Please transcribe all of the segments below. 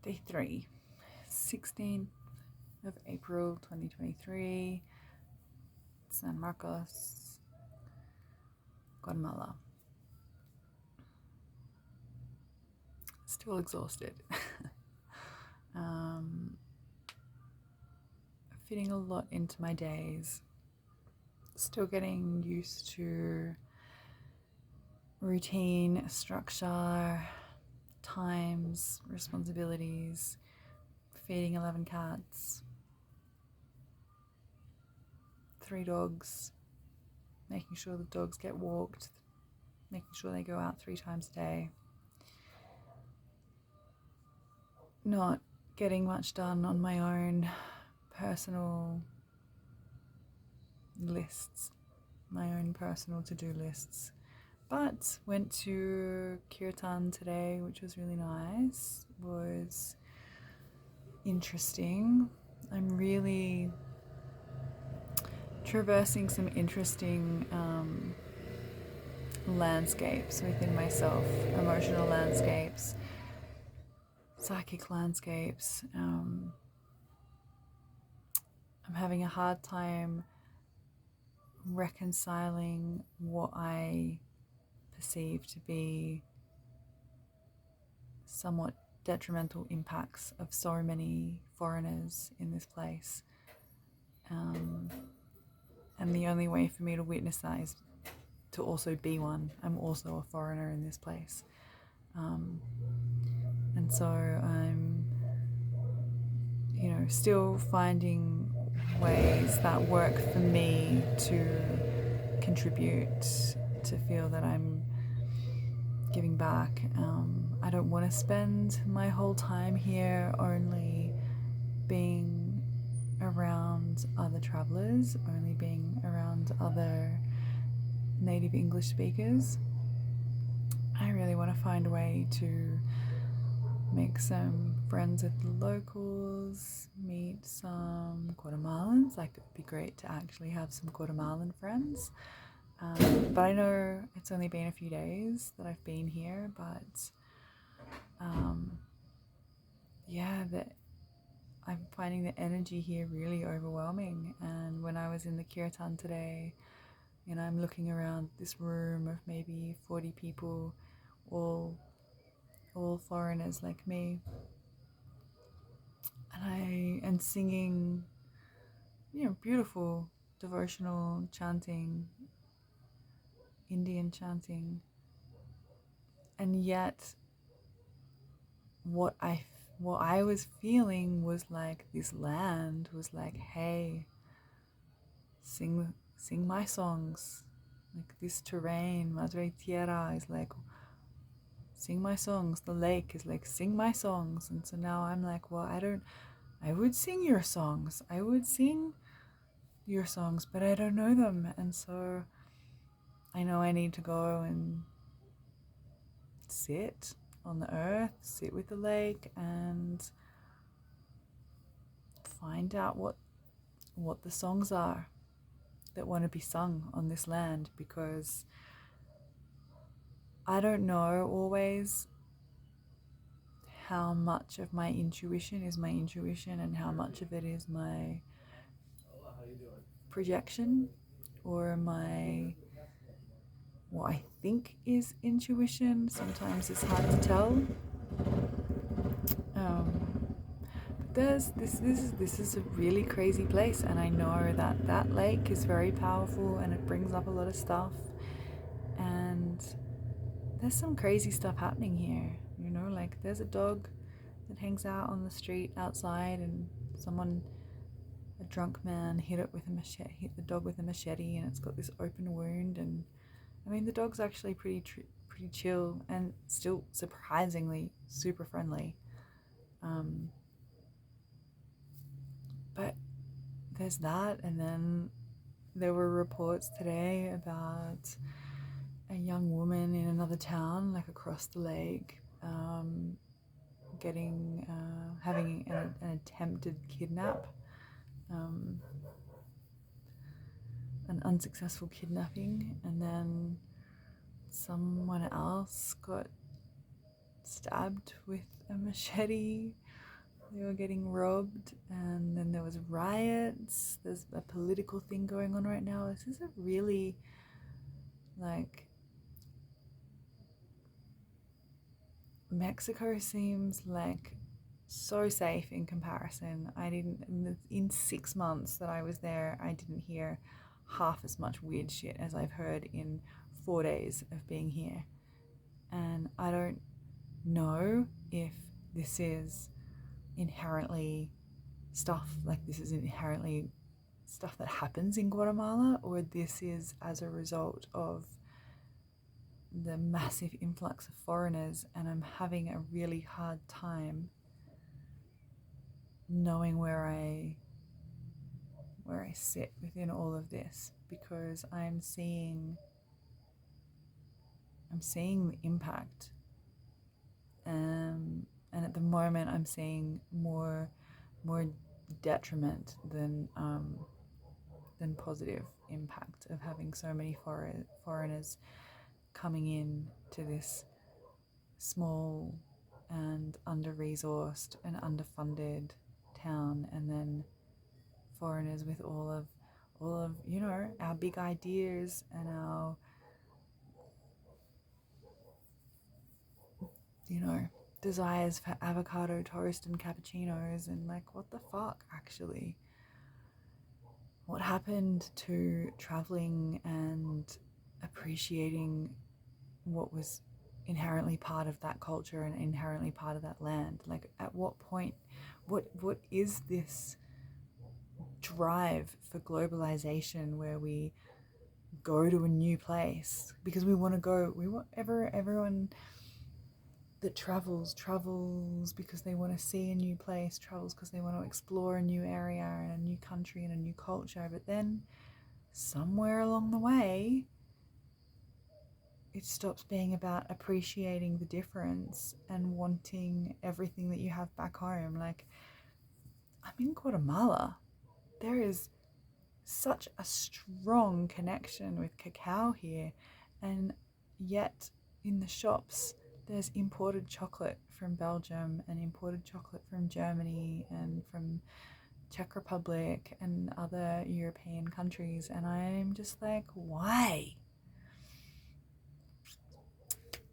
Day 3, 16th of April 2023, San Marcos, Guatemala. Still exhausted. Fitting a lot into my days. Still getting used to routine, structure, times, responsibilities, feeding 11 cats, 3 dogs, making sure the dogs get walked, making sure they go out 3 times a day. Not getting much done on my own personal lists, my own personal to-do lists. But went to Kirtan today, which was really nice. Was interesting. I'm really traversing some interesting landscapes within myself, emotional landscapes, psychic landscapes. I'm having a hard time reconciling what I perceive to be somewhat detrimental impacts of so many foreigners in this place. And the only way for me to witness that is to also be one. I'm also a foreigner in this place. And so I'm, still finding ways that work for me to contribute, to feel that I'm giving back. I don't want to spend my whole time here only being around other travelers, only being around other native English speakers. I really want to find a way to make some friends with the locals, meet some Guatemalans. Like, it would be great to actually have some Guatemalan friends. But I know it's only been a few days that I've been here, but that I'm finding the energy here really overwhelming. And when I was in the Kirtan today, I'm looking around this room of maybe 40 people, all foreigners like me, and singing, beautiful devotional chanting, Indian chanting, and yet what I was feeling was like this land was like, hey, sing my songs. Like, this terrain, Madre Tierra, is like, sing my songs. The lake is like, sing my songs. And so now I'm like, well, I would sing your songs. I would sing your songs, but I don't know them. And so I know I need to go and sit on the earth, sit with the lake, and find out what the songs are that want to be sung on this land, because I don't know always how much of my intuition is my intuition and how much of it is my projection or what I think is intuition. Sometimes it's hard to tell. This is a really crazy place, and I know that lake is very powerful and it brings up a lot of stuff, and there's some crazy stuff happening here. Like, there's a dog that hangs out on the street outside, and a drunk man hit the dog with a machete, and it's got this open wound. And I mean, the dog's actually pretty chill and still surprisingly super friendly. But there's that, and then there were reports today about a young woman in another town, like across the lake, having an attempted kidnap, an unsuccessful kidnapping, and then someone else got stabbed with a machete They were getting robbed, and then there was riots. There's a political thing going on right now. This is a really, like, Mexico seems like so safe in comparison. In 6 months that I was there, I didn't hear half as much weird shit as I've heard in 4 days of being here. And I don't know if this is inherently stuff that happens in Guatemala, or this is as a result of the massive influx of foreigners, and I'm having a really hard time knowing where I sit within all of this, because I'm seeing the impact, and at the moment I'm seeing more detriment than positive impact of having so many foreigners coming in to this small and under-resourced and underfunded town, and then foreigners with all of our big ideas and our desires for avocado toast and cappuccinos, and like, what the fuck, actually? What happened to traveling and appreciating what was inherently part of that culture and inherently part of that land? Like, at what point, what is this drive for globalization where we go to a new place because we want to go? Everyone that travels because they want to see a new place, travels because they want to explore a new area and a new country and a new culture. But then somewhere along the way, it stops being about appreciating the difference and wanting everything that you have back home. Like, I'm in Guatemala. There is such a strong connection with cacao here, and yet in the shops there's imported chocolate from Belgium and imported chocolate from Germany and from Czech Republic and other European countries, and I'm just like, why?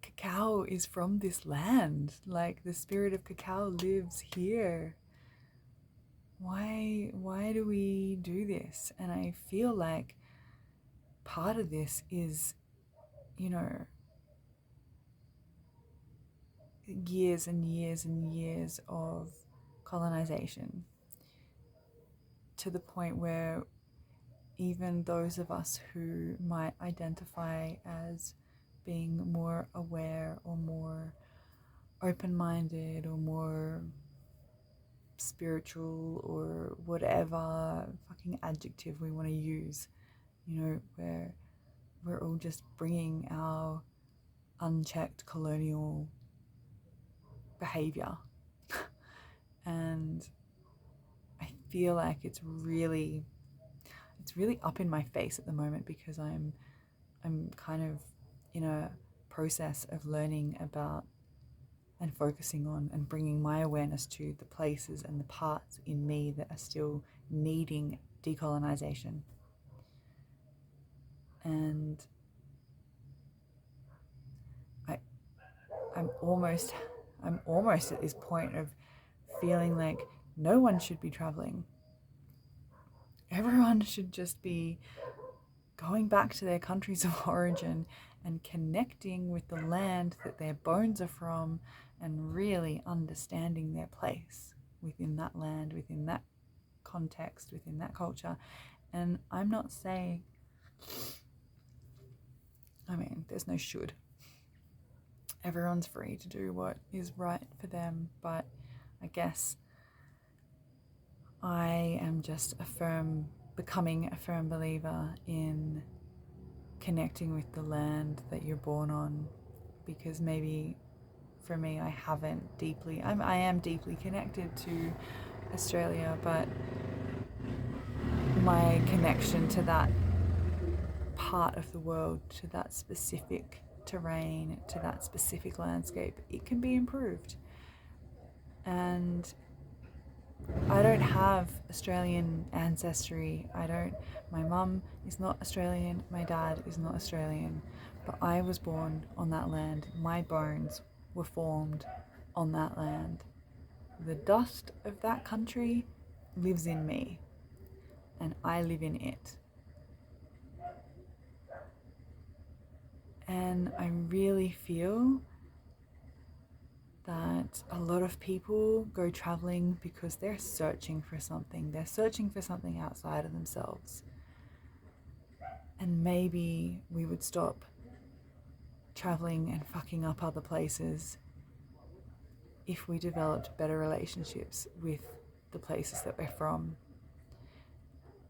Cacao is from this land. Like, the spirit of cacao lives here. Why do we do this? And I feel like part of this is, years and years and years of colonization, to the point where even those of us who might identify as being more aware or more open-minded or more spiritual or whatever fucking adjective we want to use, where we're all just bringing our unchecked colonial behavior. And I feel like it's really up in my face at the moment, because I'm kind of in a process of learning about and focusing on and bringing my awareness to the places and the parts in me that are still needing decolonization. And I'm almost at this point of feeling like no one should be traveling. Everyone should just be going back to their countries of origin and connecting with the land that their bones are from, and really understanding their place within that land, within that context, within that culture. And I'm not saying, there's no should. Everyone's free to do what is right for them, but I guess I am just becoming a firm believer in connecting with the land that you're born on, because maybe for me, I am deeply connected to Australia, but my connection to that part of the world, to that specific terrain, to that specific landscape, it can be improved. And I don't have Australian ancestry. My mum is not Australian, my dad is not Australian, but I was born on that land. My bones were formed on that land. The dust of that country lives in me, and I live in it. And I really feel that a lot of people go traveling because they're searching for something. They're searching for something outside of themselves. And maybe we would stop traveling and fucking up other places if we developed better relationships with the places that we're from.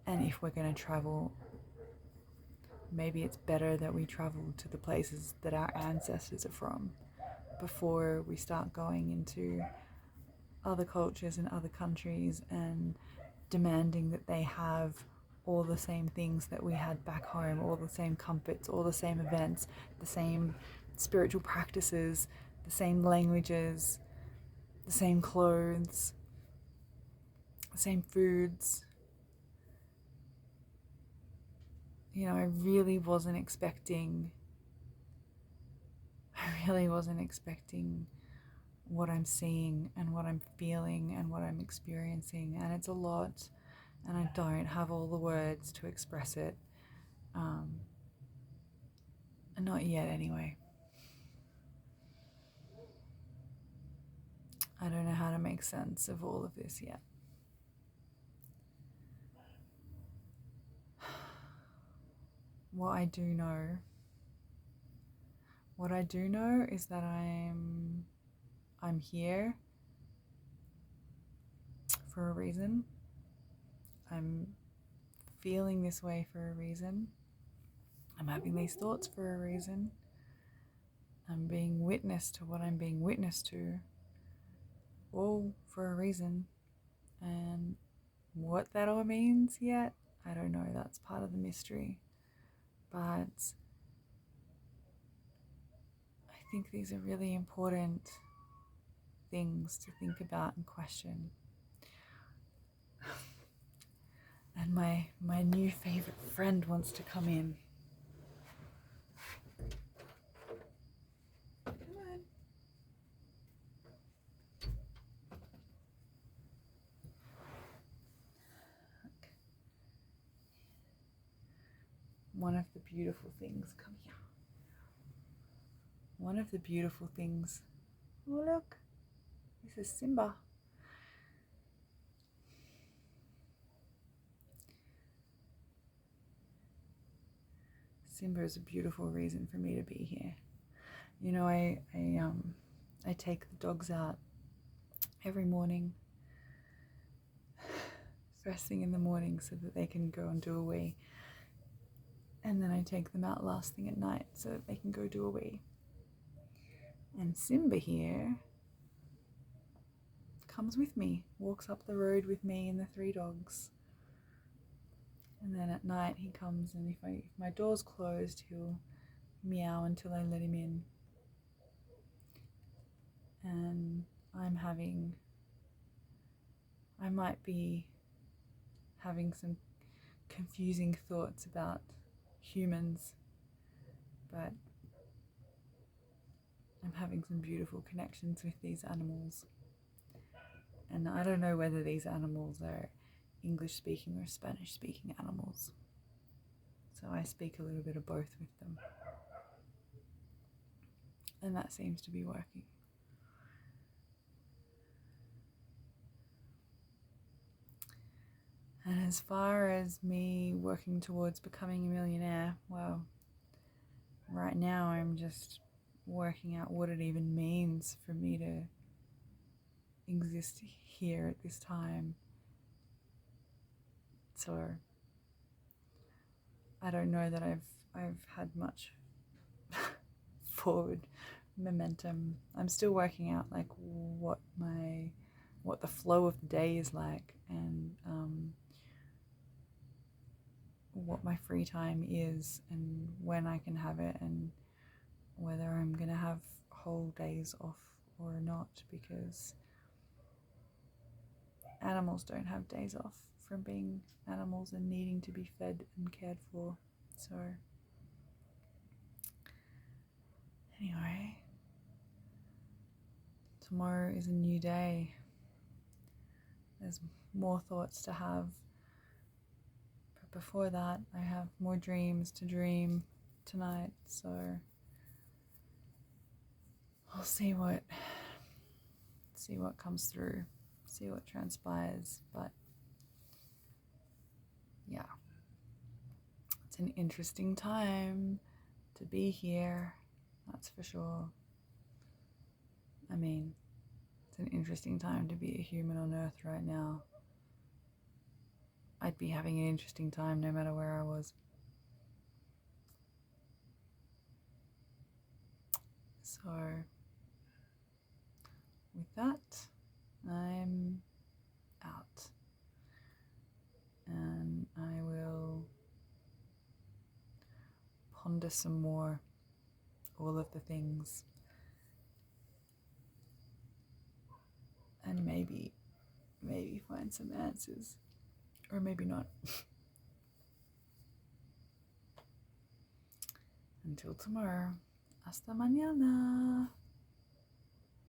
And if we're going to travel, maybe it's better that we travel to the places that our ancestors are from before we start going into other cultures and other countries and demanding that they have all the same things that we had back home, all the same comforts, all the same events, the same spiritual practices, the same languages, the same clothes, the same foods. You know, I really wasn't expecting what I'm seeing and what I'm feeling and what I'm experiencing, and it's a lot, and I don't have all the words to express it. Not yet, anyway. I don't know how to make sense of all of this yet. What I do know is that I'm here for a reason. I'm feeling this way for a reason. I'm having these thoughts for a reason. I'm being witness to what I'm being witness to, all for a reason. And what that all means yet, I don't know. That's part of the mystery. But I think these are really important things to think about and question. And my new favorite friend wants to come in. Come on. One of the beautiful things, come here. One of the beautiful things, oh look, this is Simba. Simba is a beautiful reason for me to be here. You know, I take the dogs out every morning, first thing in the morning, so that they can go and do a wee. And then I take them out last thing at night so that they can go do a wee. And Simba here comes with me, walks up the road with me and the 3 dogs. And then at night he comes, and if my door's closed, he'll meow until I let him in. And I might be having some confusing thoughts about humans, but I'm having some beautiful connections with these animals. And I don't know whether these animals are English speaking or Spanish speaking animals. So I speak a little bit of both with them. And that seems to be working. And as far as me working towards becoming a millionaire, well, right now I'm just working out what it even means for me to exist here at this time. So I don't know that I've had much forward momentum. I'm still working out like what the flow of the day is like, and what my free time is, and when I can have it, and whether I'm gonna have whole days off or not, because animals don't have days off from being animals and needing to be fed and cared for. So anyway, tomorrow is a new day. There's more thoughts to have, but before that I have more dreams to dream tonight, so I'll see what comes through, see what transpires. But yeah, it's an interesting time to be here, that's for sure. I mean, it's an interesting time to be a human on Earth right now. I'd be having an interesting time no matter where I was. So with that, I'm out, and I will ponder some more all of the things, and maybe find some answers, or maybe not. Until tomorrow, hasta mañana.